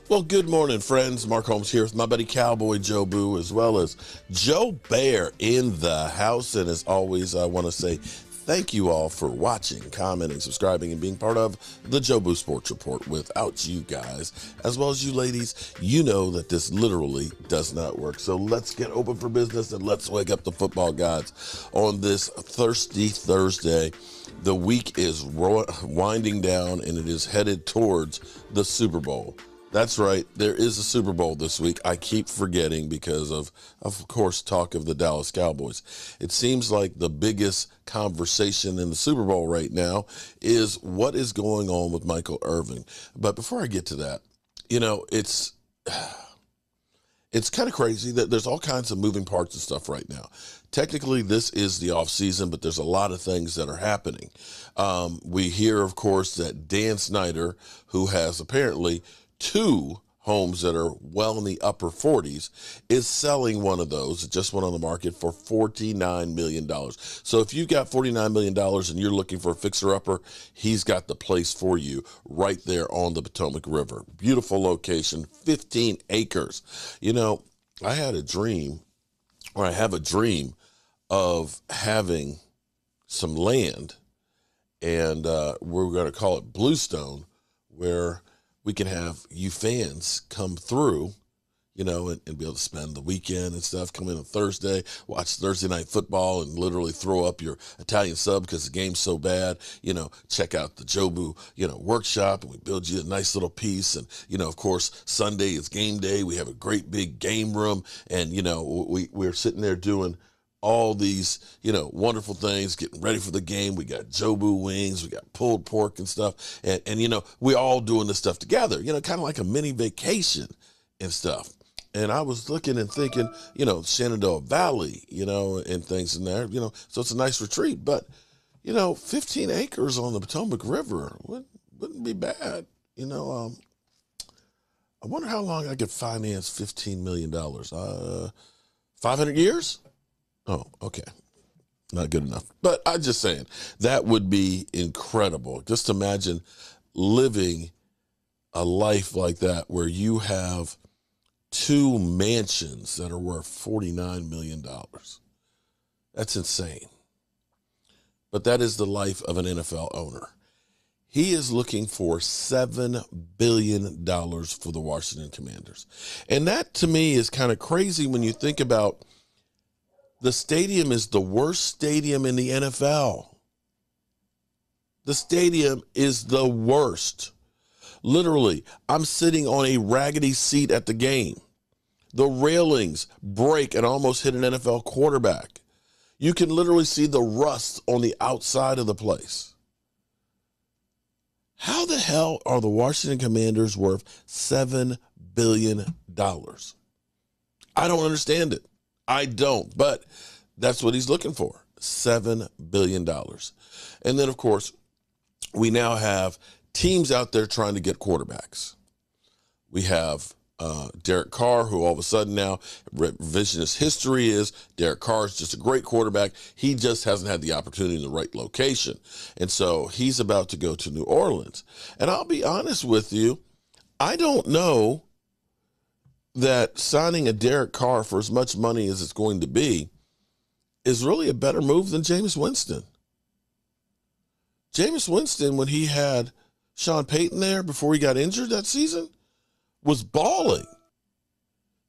Well, good morning, friends. Mark Holmes here with my buddy Cowboy Joe Boo, as well as Joe Bear in the house. And as always, I want to say thank you all for watching, commenting, subscribing, and being part of the Joe Boo Sports Report. Without you guys, as well as you ladies, you know that this literally does not work. So let's get open for business and let's wake up the football gods on this thirsty Thursday. The week is winding down and it is headed towards the Super Bowl. That's right. There is a Super Bowl this week. I keep forgetting because of course, talk of the Dallas Cowboys. It seems like the biggest conversation in the Super Bowl right now is what is going on with Michael Irvin. But before I get to that, it's kind of crazy that there's all kinds of moving parts and stuff right now. Technically, this is the off season, but there's a lot of things that are happening. We hear, of course, that Dan Snyder, who has apparently two homes that are well in the upper 40s, is selling one of those. It just went on the market for $49 million. So if you got $49 million and you're looking for a fixer-upper, he's got the place for you right there on the Potomac River. Beautiful location, 15 acres. I had a dream, or I have a dream of having some land, and we're going to call it Bluestone, where we can have you fans come through, and be able to spend the weekend and stuff, come in on Thursday, watch Thursday night football and literally throw up your Italian sub because the game's so bad, check out the Jobu, workshop, and we build you a nice little piece. And, of course, Sunday is game day. We have a great big game room, and, we're sitting there doing all these, wonderful things, getting ready for the game. We got Jobu wings, we got pulled pork and stuff. And we all doing this stuff together, kind of like a mini vacation and stuff. And I was looking and thinking, Shenandoah Valley, and things in there, so it's a nice retreat. But, 15 acres on the Potomac River wouldn't be bad. I wonder how long I could finance $15 million. 500 years? Oh, okay. Not good enough. But I'm just saying, that would be incredible. Just imagine living a life like that where you have two mansions that are worth $49 million. That's insane. But that is the life of an NFL owner. He is looking for $7 billion for the Washington Commanders. And that, to me, is kind of crazy when you think about the stadium is the worst stadium in the NFL. The stadium is the worst. Literally, I'm sitting on a raggedy seat at the game. The railings break and almost hit an NFL quarterback. You can literally see the rust on the outside of the place. How the hell are the Washington Commanders worth $7 billion? I don't understand it. I don't, but that's what he's looking for, $7 billion. And then, of course, we now have teams out there trying to get quarterbacks. We have Derek Carr, who all of a sudden now, revisionist history is Derek Carr is just a great quarterback. He just hasn't had the opportunity in the right location. And so he's about to go to New Orleans. And I'll be honest with you, I don't know that signing a Derek Carr for as much money as it's going to be is really a better move than Jameis Winston. Jameis Winston, when he had Sean Payton there before he got injured that season, was balling.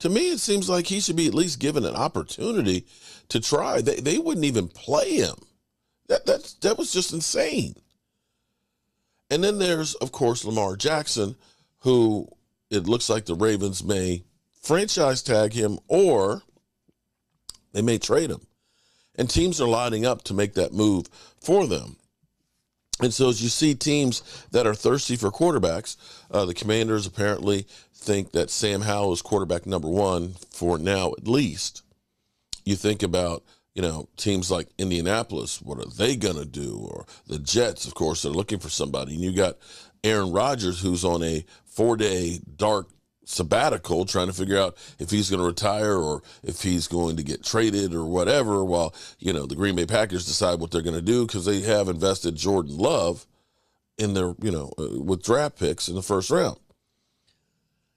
To me, it seems like he should be at least given an opportunity to try. They wouldn't even play him. That was just insane. And then there's, of course, Lamar Jackson, who it looks like the Ravens may franchise tag him or they may trade him. And teams are lining up to make that move for them. And so as you see teams that are thirsty for quarterbacks, the Commanders apparently think that Sam Howell is quarterback number one for now at least. You think about, teams like Indianapolis, what are they going to do? Or the Jets, of course, they're looking for somebody. And you got Aaron Rodgers, who's on a 4-day dark sabbatical trying to figure out if he's going to retire or if he's going to get traded or whatever, while, you know, the Green Bay Packers decide what they're going to do because they have invested Jordan Love in their, with draft picks in the first round.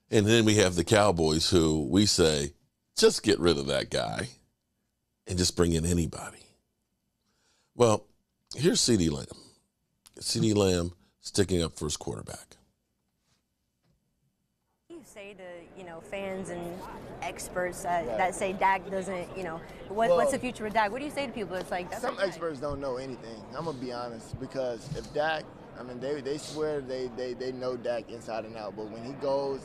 And then we have the Cowboys who we say, just get rid of that guy and just bring in anybody. Well, here's CeeDee Lamb. CeeDee Lamb sticking up for his quarterback. What do you say to, fans and experts that say Dak doesn't, what's the future of Dak? What do you say to people? It's like, that's some experts don't know anything. I'm going to be honest, because if Dak, they swear they know Dak inside and out, but when he goes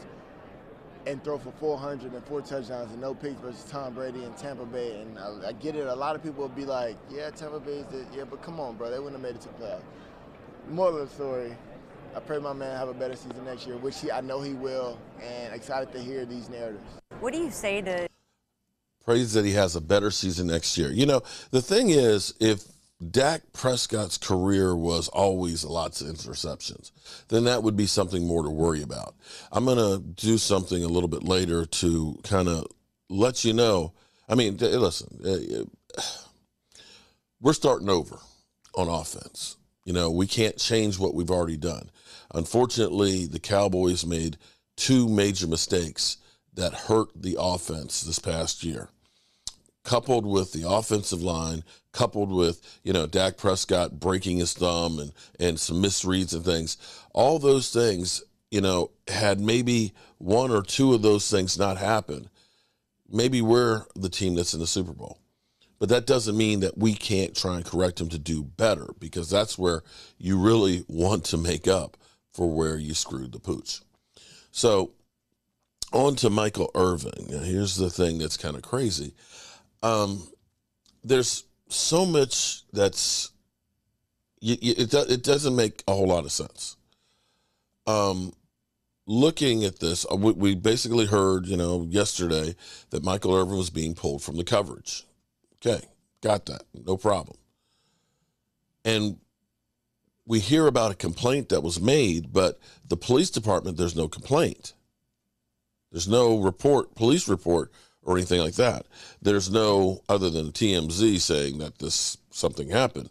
and throw for 400 and 4 touchdowns and no picks versus Tom Brady in Tampa Bay, and I get it, a lot of people will be like, yeah, Tampa Bay's but come on, bro, they wouldn't have made it to the playoffs. Moral of the story, I pray my man have a better season next year, which I know he will, and excited to hear these narratives. What do you say to? Prays that he has a better season next year. The thing is, if Dak Prescott's career was always lots of interceptions, then that would be something more to worry about. I'm going to do something a little bit later to kind of let you know. Listen, we're starting over on offense. We can't change what we've already done. Unfortunately, the Cowboys made 2 major mistakes that hurt the offense this past year, coupled with the offensive line, coupled with, Dak Prescott breaking his thumb and some misreads and things. All those things, had maybe 1 or 2 of those things not happen, maybe we're the team that's in the Super Bowl. But that doesn't mean that we can't try and correct them to do better, because that's where you really want to make up for where you screwed the pooch. So on to Michael Irvin. Now, here's the thing that's kind of crazy. There's so much that's it doesn't make a whole lot of sense. Looking at this, we basically heard, yesterday that Michael Irvin was being pulled from the coverage. Okay, got that. No problem. And we hear about a complaint that was made, but the police department, there's no complaint. There's no police report or anything like that. There's no, other than TMZ saying that something happened.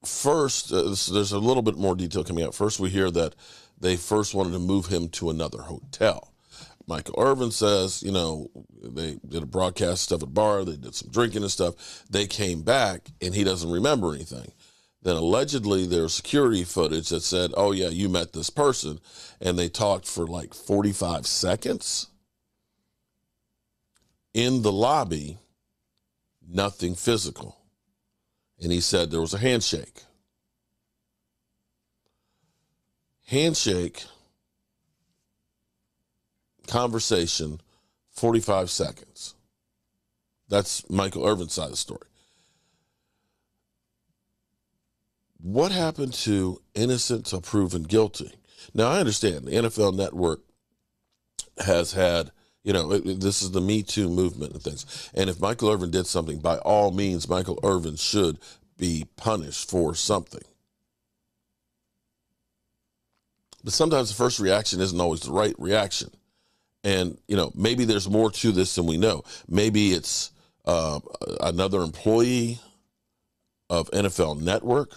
First, there's a little bit more detail coming out. First, we hear that they first wanted to move him to another hotel. Michael Irvin says, they did a broadcast stuff at a bar. They did some drinking and stuff. They came back, and he doesn't remember anything. Then allegedly there's security footage that said, oh, yeah, you met this person. And they talked for like 45 seconds. In the lobby, nothing physical. And he said there was a handshake. Conversation, 45 seconds. That's Michael Irvin's side of the story. What happened to innocent till proven guilty? Now, I understand the NFL Network has had, this is the Me Too movement and things. And if Michael Irvin did something, by all means, Michael Irvin should be punished for something. But sometimes the first reaction isn't always the right reaction. And, maybe there's more to this than we know. Maybe it's another employee of NFL Network,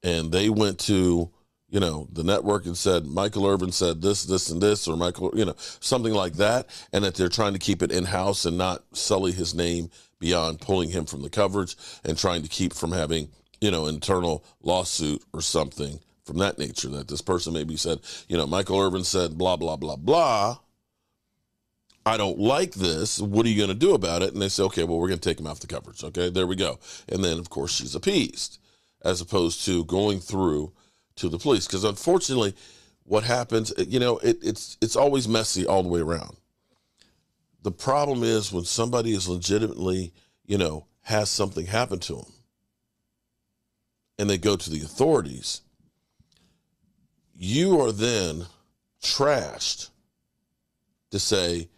and they went to, the network and said, Michael Irvin said this, this, and this, or Michael, something like that, and that they're trying to keep it in-house and not sully his name beyond pulling him from the coverage and trying to keep from having, internal lawsuit or something from that nature, that this person maybe said, Michael Irvin said blah, blah, blah, blah. I don't like this. What are you going to do about it? And they say, okay, well, we're going to take him off the coverage. Okay, there we go. And then, of course, she's appeased, as opposed to going through to the police. Because unfortunately, what happens, it's always messy all the way around. The problem is when somebody is legitimately, has something happen to them and they go to the authorities, you are then trashed to say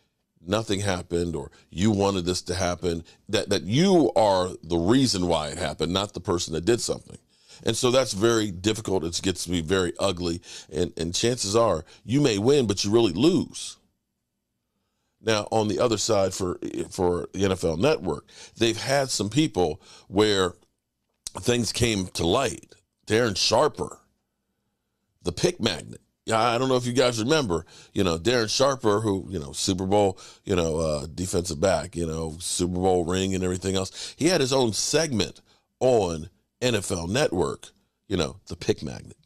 nothing happened, or you wanted this to happen, that you are the reason why it happened, not the person that did something. And so that's very difficult. It gets to be very ugly. And chances are you may win, but you really lose. Now, on the other side, for the NFL Network, they've had some people where things came to light. Darren Sharper, the pick magnet, Yeah, I don't know if you guys remember, Darren Sharper, who, Super Bowl, defensive back, Super Bowl ring and everything else. He had his own segment on NFL Network, the pick magnet.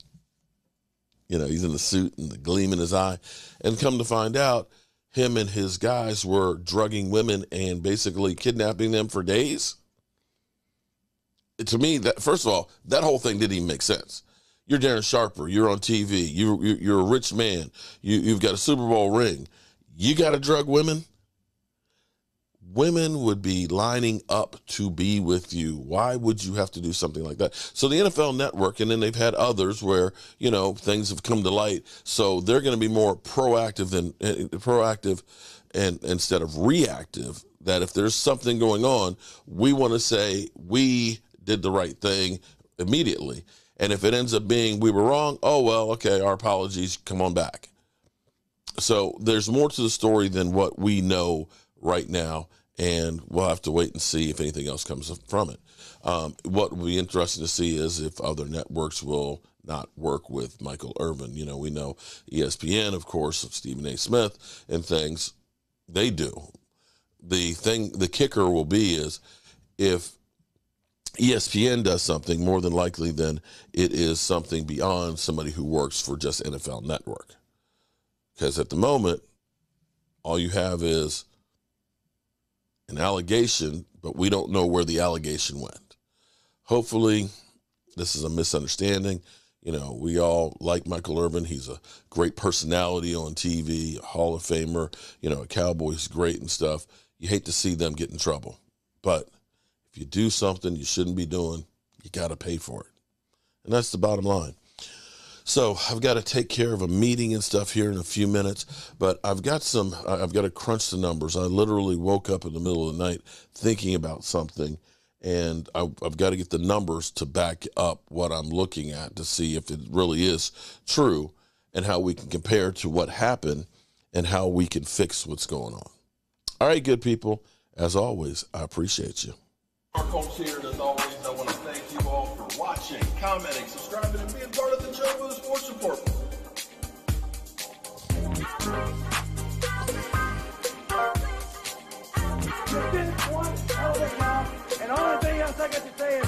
He's in the suit and the gleam in his eye. And come to find out, him and his guys were drugging women and basically kidnapping them for days. To me, that first of all, that whole thing didn't even make sense. You're Darren Sharper. You're on TV. You're a rich man. You've got a Super Bowl ring. You got to drug women? Women would be lining up to be with you. Why would you have to do something like that? So the NFL Network, and then they've had others where, things have come to light. So they're going to be more proactive and instead of reactive, that if there's something going on, we want to say we did the right thing immediately. And if it ends up being we were wrong, oh, well, okay, our apologies, come on back. So there's more to the story than what we know right now, and we'll have to wait and see if anything else comes from it. What will be interesting to see is if other networks will not work with Michael Irvin. We know ESPN, of course, of Stephen A. Smith and things, they do. The kicker will be is if ESPN does something, more than likely then it is something beyond somebody who works for just NFL Network. Because at the moment, all you have is an allegation, but we don't know where the allegation went. Hopefully, this is a misunderstanding. We all like Michael Irvin. He's a great personality on TV, a Hall of Famer, a Cowboy's great and stuff. You hate to see them get in trouble. But if you do something you shouldn't be doing, you got to pay for it. And that's the bottom line. So I've got to take care of a meeting and stuff here in a few minutes, but I've got to crunch the numbers. I literally woke up in the middle of the night thinking about something, and I've got to get the numbers to back up what I'm looking at to see if it really is true and how we can compare to what happened and how we can fix what's going on. All right, good people. As always, I appreciate you. Our folks here, and as always, I want to thank you all for watching, commenting, subscribing, and being part of the show for the Sports Report. You did one hell of a job, and all thing else I got to say is,